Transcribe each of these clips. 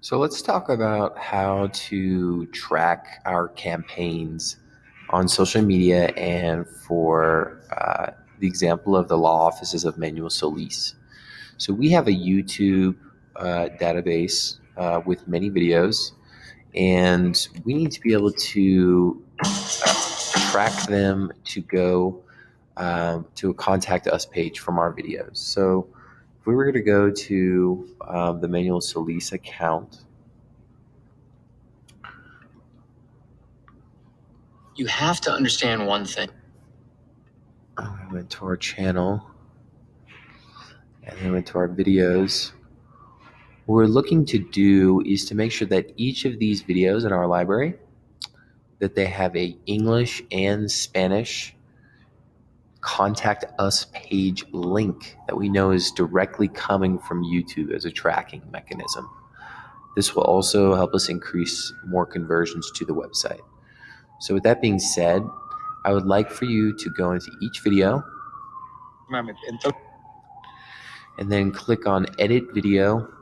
So let's talk about how to track our campaigns on social media and for the example of the law offices of Manuel Solis. So we have a YouTube database with many videos, and we need to be able to track them to go to a contact us page from our videos. So if we were going to go to the Manuel Solis account, You have to understand one thing. I went to our channel and then went to our videos. What we're looking to do is to make sure that each of these videos in our library, that they have a English and Spanish contact us page link that we know is directly coming from YouTube as a tracking mechanism. This will also help us increase more conversions to the website. So with that being said, I would like for you to go into each video and then click on edit video.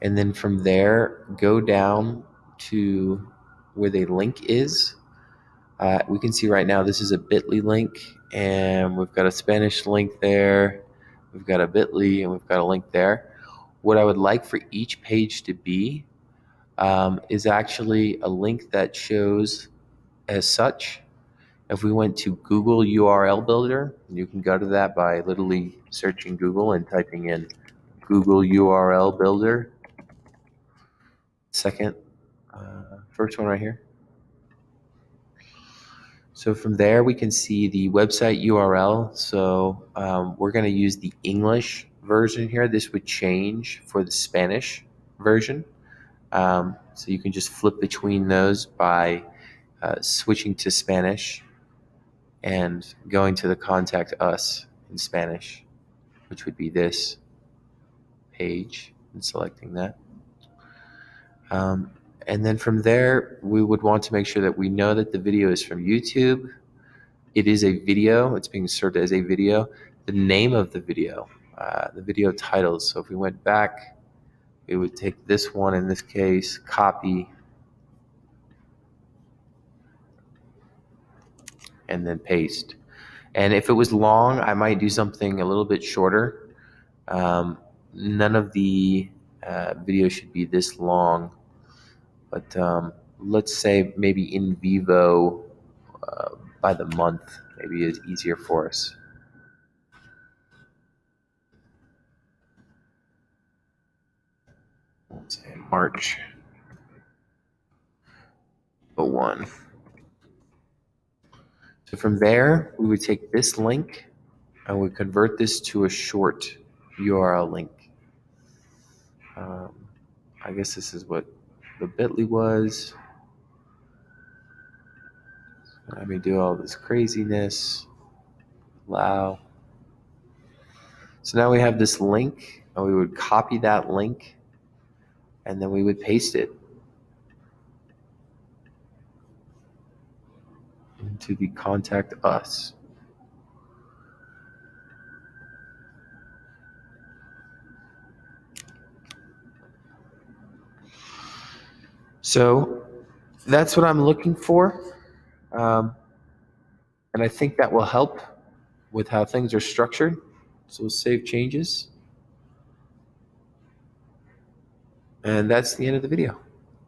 And then from there, go down to where the link is. We can see right now this is a bit.ly link, and we've got a Spanish link there. We've got a bit.ly, and we've got a link there. What I would like for each page to be is actually a link that shows as such. If we went to Google URL Builder, you can go to that by literally searching Google and typing in Google URL Builder. First one right here. So from there, we can see the website URL. So we're going to use the English version here. This would change for the Spanish version. So you can just flip between those by switching to Spanish and going to the contact us in Spanish, which would be this page, and selecting that. And then from there, we would want to make sure that we know that the video is from YouTube. It is a video. It's being served as a video. The name of the video titles. So if we went back, we would take this one, in this case, copy, and then paste. And if it was long, I might do something a little bit shorter. None of the videos should be this long. But let's say maybe in vivo by the month, maybe is easier for us. Let's say March 01. So from there, we would take this link and we convert this to a short URL link. I guess this is what the bit.ly was. Let me do all this craziness. Allow. So now we have this link, and we would copy that link, and then we would paste it into the contact us. So that's what I'm looking for. And I think that will help with how things are structured. So we'll save changes. And that's the end of the video.